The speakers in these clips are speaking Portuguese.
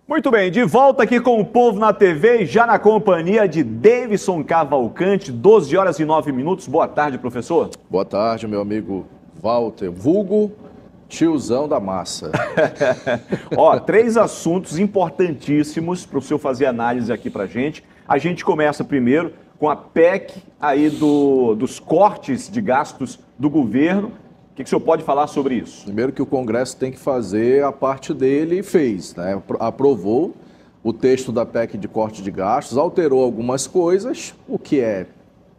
Muito bem, de volta aqui com o Povo na TV, já na companhia de Davidson Cavalcante, 12 horas e 9 minutos. Boa tarde, professor. Boa tarde, meu amigo Walter, vulgo tiozão da massa. Ó, 3 assuntos importantíssimos para o senhor fazer análise aqui para a gente. A gente começa primeiro com a PEC aí dos cortes de gastos do governo. O que o senhor pode falar sobre isso? Primeiro que o Congresso tem que fazer a parte dele e fez, né? Aprovou o texto da PEC de corte de gastos, alterou algumas coisas, o que é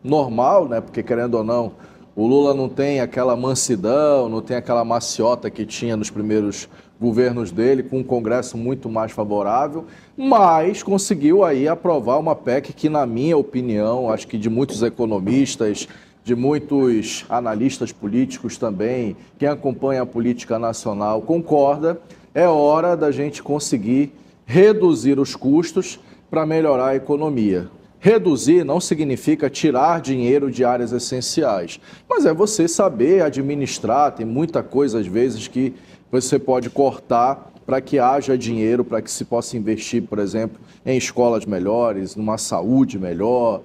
normal, né? Porque, querendo ou não, o Lula não tem aquela mansidão, não tem aquela maciota que tinha nos primeiros governos dele, com um Congresso muito mais favorável, mas conseguiu aí aprovar uma PEC que, na minha opinião, acho que de muitos economistas, de muitos analistas políticos também, quem acompanha a política nacional concorda, é hora da gente conseguir reduzir os custos para melhorar a economia. Reduzir não significa tirar dinheiro de áreas essenciais, mas é você saber administrar, tem muita coisa às vezes que você pode cortar para que haja dinheiro, para que se possa investir, por exemplo, em escolas melhores, numa saúde melhor,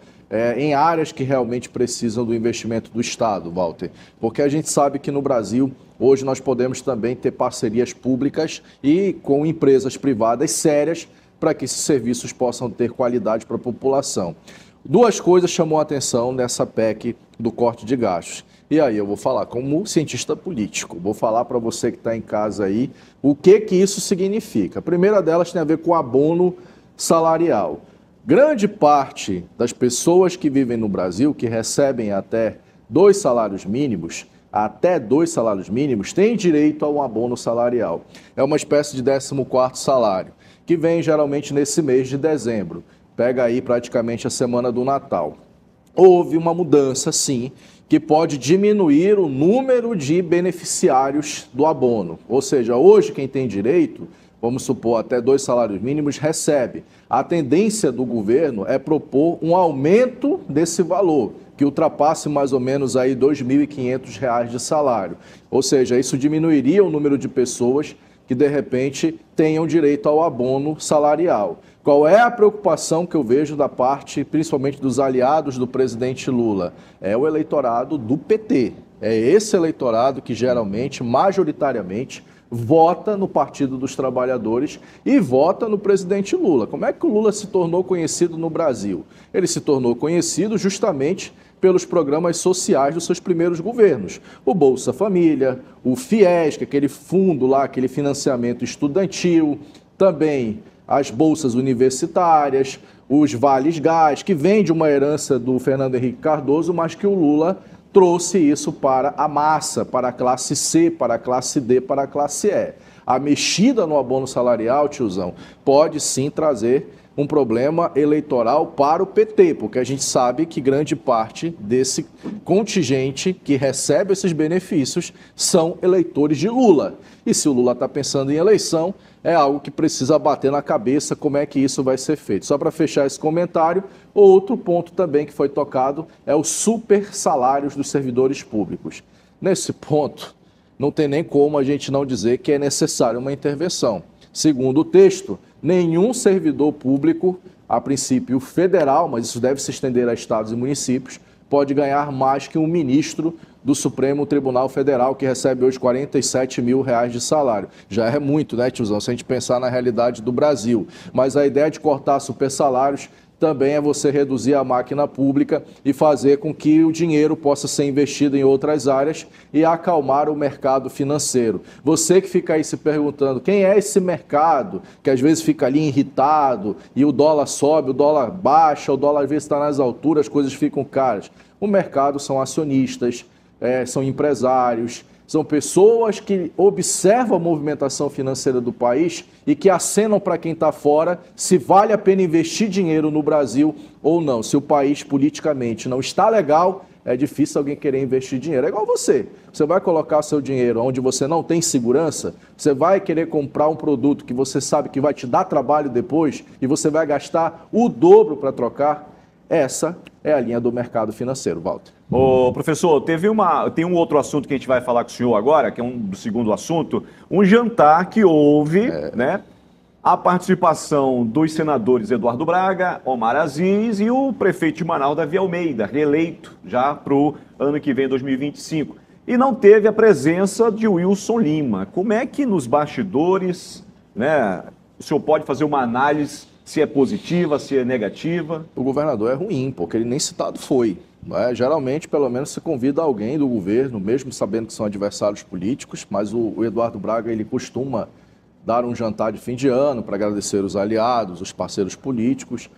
em áreas que realmente precisam do investimento do Estado, Walter. Porque a gente sabe que no Brasil, hoje nós podemos também ter parcerias públicas e com empresas privadas sérias para que esses serviços possam ter qualidade para a população. 2 coisas chamou a atenção nessa PEC do corte de gastos. E aí eu vou falar como cientista político, vou falar para você que está em casa aí o que isso significa. A primeira delas tem a ver com abono salarial. Grande parte das pessoas que vivem no Brasil, que recebem até 2 salários mínimos, têm direito a um abono salarial. É uma espécie de 14º salário, que vem geralmente nesse mês de dezembro. Pega aí praticamente a semana do Natal. Houve uma mudança, sim, que pode diminuir o número de beneficiários do abono. Ou seja, hoje quem tem direito, vamos supor, até 2 salários mínimos, recebe. A tendência do governo é propor um aumento desse valor, que ultrapasse mais ou menos aí R$ 2.500 de salário. Ou seja, isso diminuiria o número de pessoas que, de repente, tenham direito ao abono salarial. Qual é a preocupação que eu vejo da parte, principalmente dos aliados do presidente Lula? É o eleitorado do PT. É esse eleitorado que geralmente, majoritariamente, vota no Partido dos Trabalhadores e vota no presidente Lula. Como é que o Lula se tornou conhecido no Brasil? Ele se tornou conhecido justamente pelos programas sociais dos seus primeiros governos. O Bolsa Família, o FIES, que é aquele fundo lá, aquele financiamento estudantil, também as bolsas universitárias, os vales gás, que vem de uma herança do Fernando Henrique Cardoso, mas que o Lula trouxe isso para a massa, para a classe C, para a classe D, para a classe E. A mexida no abono salarial, tiozão, pode sim trazer um problema eleitoral para o PT, porque a gente sabe que grande parte desse contingente que recebe esses benefícios são eleitores de Lula. E se o Lula está pensando em eleição, é algo que precisa bater na cabeça como é que isso vai ser feito. Só para fechar esse comentário, outro ponto também que foi tocado é os super salários dos servidores públicos. Nesse ponto, não tem nem como a gente não dizer que é necessária uma intervenção. Segundo o texto, nenhum servidor público, a princípio federal, mas isso deve se estender a estados e municípios, pode ganhar mais que um ministro do Supremo Tribunal Federal, que recebe hoje R$47 mil de salário. Já é muito, né, tiozão, se a gente pensar na realidade do Brasil. Mas a ideia de cortar super salários também é você reduzir a máquina pública e fazer com que o dinheiro possa ser investido em outras áreas e acalmar o mercado financeiro. Você que fica aí se perguntando quem é esse mercado, que às vezes fica ali irritado e o dólar sobe, o dólar baixa, o dólar às vezes está nas alturas, as coisas ficam caras. O mercado são acionistas, são empresários, são pessoas que observam a movimentação financeira do país e que acenam para quem está fora se vale a pena investir dinheiro no Brasil ou não. Se o país politicamente não está legal, é difícil alguém querer investir dinheiro. É igual você. Você vai colocar seu dinheiro onde você não tem segurança, você vai querer comprar um produto que você sabe que vai te dar trabalho depois e você vai gastar o dobro para trocar. Essa é a linha do mercado financeiro, Walter. Ô, professor, tem um outro assunto que a gente vai falar com o senhor agora, que é do segundo assunto, um jantar que houve, né, a participação dos senadores Eduardo Braga, Omar Aziz e o prefeito de Manaus, Davi Almeida, reeleito já para o ano que vem, 2025. E não teve a presença de Wilson Lima. Como é que nos bastidores, né, o senhor pode fazer uma análise se é positiva, se é negativa? O governador é ruim, porque ele nem citado foi. Né? Geralmente, pelo menos, se convida alguém do governo, mesmo sabendo que são adversários políticos, mas o Eduardo Braga, ele costuma dar um jantar de fim de ano para agradecer os aliados, os parceiros políticos.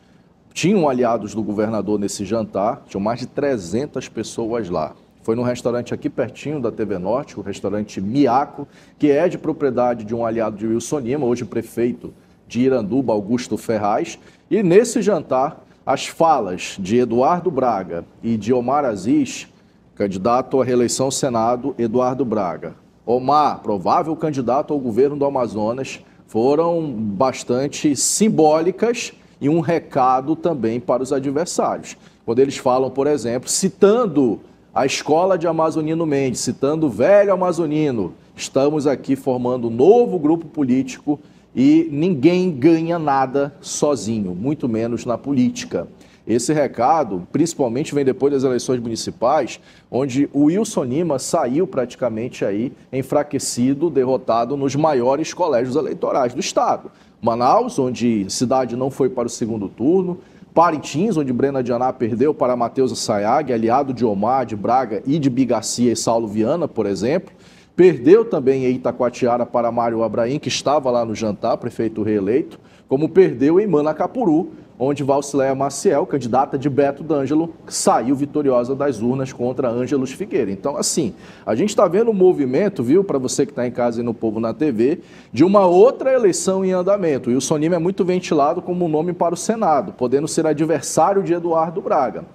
Tinham aliados do governador nesse jantar, tinham mais de 300 pessoas lá. Foi num restaurante aqui pertinho da TV Norte, o restaurante Miaco, que é de propriedade de um aliado de Wilson Lima, hoje prefeito de Iranduba, Augusto Ferraz. E nesse jantar, as falas de Eduardo Braga e de Omar Aziz, candidato à reeleição ao Senado, Eduardo Braga. Omar, provável candidato ao governo do Amazonas, foram bastante simbólicas e um recado também para os adversários. Quando eles falam, por exemplo, citando a escola de Amazonino Mendes, citando o velho Amazonino, estamos aqui formando um novo grupo político e ninguém ganha nada sozinho, muito menos na política. Esse recado, principalmente, vem depois das eleições municipais, onde o Wilson Lima saiu praticamente aí enfraquecido, derrotado nos maiores colégios eleitorais do estado. Manaus, onde cidade não foi para o segundo turno, Parintins, onde Brena Dianá perdeu para Matheus Assayag, aliado de Omar, de Braga e de Bigarcia e Saulo Viana, por exemplo. Perdeu também em Itacoatiara para Mário Abraim, que estava lá no jantar, prefeito reeleito, como perdeu em Manacapuru, onde Valcileia Maciel, candidata de Beto D'Angelo, saiu vitoriosa das urnas contra Ângelos Figueira. Então, assim, a gente está vendo um movimento, viu, para você que está em casa e no Povo na TV, de uma outra eleição em andamento. E o Wilson Lima é muito ventilado como um nome para o Senado, podendo ser adversário de Eduardo Braga.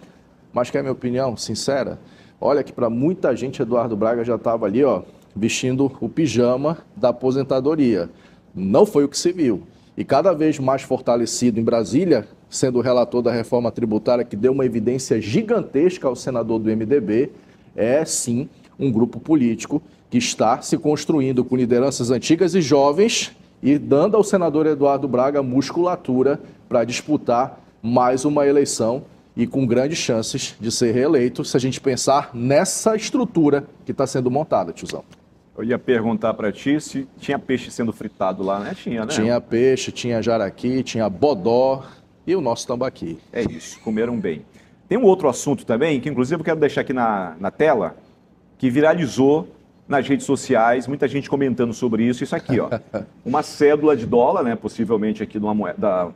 Mas quer minha opinião sincera? Olha que para muita gente Eduardo Braga já estava ali, ó, vestindo o pijama da aposentadoria. Não foi o que se viu. E cada vez mais fortalecido em Brasília, sendo o relator da reforma tributária, que deu uma evidência gigantesca ao senador do MDB, é sim um grupo político que está se construindo com lideranças antigas e jovens e dando ao senador Eduardo Braga musculatura para disputar mais uma eleição e com grandes chances de ser reeleito, se a gente pensar nessa estrutura que está sendo montada, tiozão. Eu ia perguntar para ti se tinha peixe sendo fritado lá, né? Tinha, né? Tinha peixe, tinha jaraqui, tinha bodó e o nosso tambaqui. É isso, comeram bem. Tem um outro assunto também, que inclusive eu quero deixar aqui na tela, que viralizou nas redes sociais, muita gente comentando sobre isso. Isso aqui, ó, uma cédula de dólar, né? Possivelmente aqui de uma moeda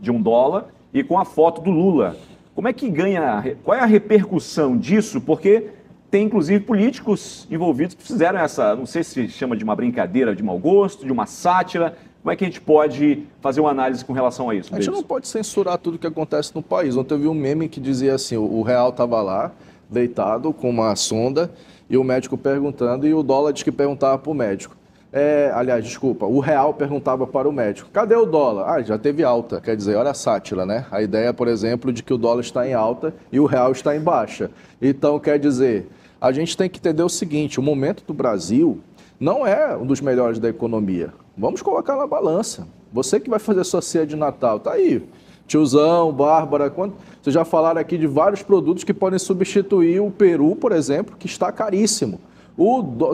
de $1, e com a foto do Lula. Como é que ganha, qual é a repercussão disso? Porque tem, inclusive, políticos envolvidos que fizeram essa, não sei se chama de uma brincadeira de mau gosto, de uma sátira. Como é que a gente pode fazer uma análise com relação a isso? A gente não pode censurar tudo que acontece no país. Ontem eu vi um meme que dizia assim, o real estava lá, deitado com uma sonda, e o médico perguntando, e o dólar diz que perguntava para o médico. O real perguntava para o médico, cadê o dólar? Ah, já teve alta, quer dizer, olha a sátira, né? A ideia, por exemplo, de que o dólar está em alta e o real está em baixa. Então, quer dizer, a gente tem que entender o seguinte, o momento do Brasil não é um dos melhores da economia. Vamos colocar na balança. Você que vai fazer sua ceia de Natal, tá aí. Tiozão, Bárbara, vocês já falaram aqui de vários produtos que podem substituir o peru, por exemplo, que está caríssimo.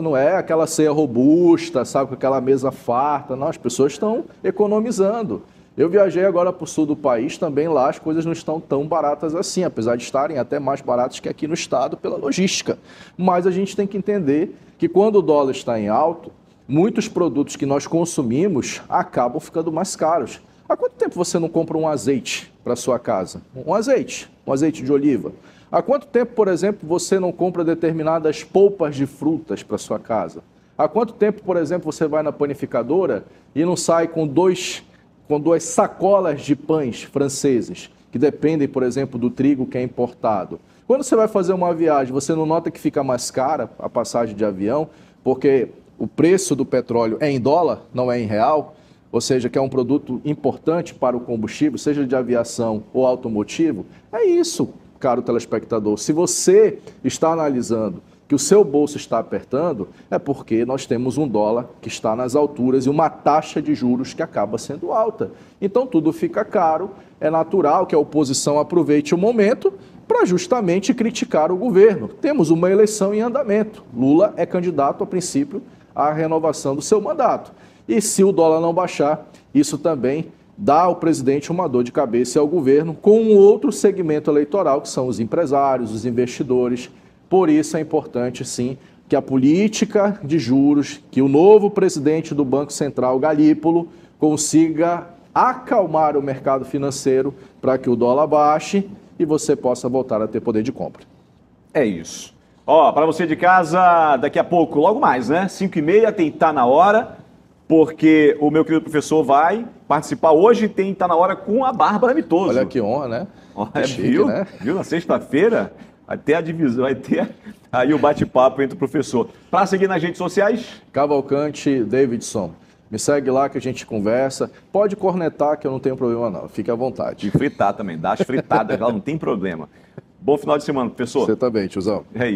Não é aquela ceia robusta, sabe, com aquela mesa farta, não, as pessoas estão economizando. Eu viajei agora para o sul do país, também lá as coisas não estão tão baratas assim, apesar de estarem até mais baratas que aqui no estado pela logística. Mas a gente tem que entender que quando o dólar está em alto, muitos produtos que nós consumimos acabam ficando mais caros. Há quanto tempo você não compra um azeite para sua casa? Um azeite de oliva. Há quanto tempo, por exemplo, você não compra determinadas polpas de frutas para sua casa? Há quanto tempo, por exemplo, você vai na panificadora e não sai com duas sacolas de pães franceses, que dependem, por exemplo, do trigo que é importado? Quando você vai fazer uma viagem, você não nota que fica mais cara a passagem de avião, porque o preço do petróleo é em dólar, não é em real? Ou seja, que é um produto importante para o combustível, seja de aviação ou automotivo? É isso, caro telespectador. Se você está analisando que o seu bolso está apertando, é porque nós temos um dólar que está nas alturas e uma taxa de juros que acaba sendo alta. Então tudo fica caro, é natural que a oposição aproveite o momento para justamente criticar o governo. Temos uma eleição em andamento. Lula é candidato, a princípio, à renovação do seu mandato. E se o dólar não baixar, isso também dá ao presidente uma dor de cabeça e ao governo com um outro segmento eleitoral, que são os empresários, os investidores. Por isso é importante, sim, que a política de juros, que o novo presidente do Banco Central, Galípolo, consiga acalmar o mercado financeiro para que o dólar baixe e você possa voltar a ter poder de compra. É isso. Ó, para você de casa, daqui a pouco, logo mais, né? 5h30 tem Tá Na Hora, porque o meu querido professor vai participar hoje, tem Tá Na Hora com a Bárbara Mitoso. Olha que honra, né? Olha, chique, viu? Né? Viu? Na sexta-feira vai ter a divisão, vai ter aí o bate-papo entre o professor. Para seguir nas redes sociais? Cavalcante Davidson. Me segue lá que a gente conversa. Pode cornetar que eu não tenho problema não. Fique à vontade. E fritar também. Dá as fritadas lá, não tem problema. Bom final de semana, professor. Você também, tiozão. É isso.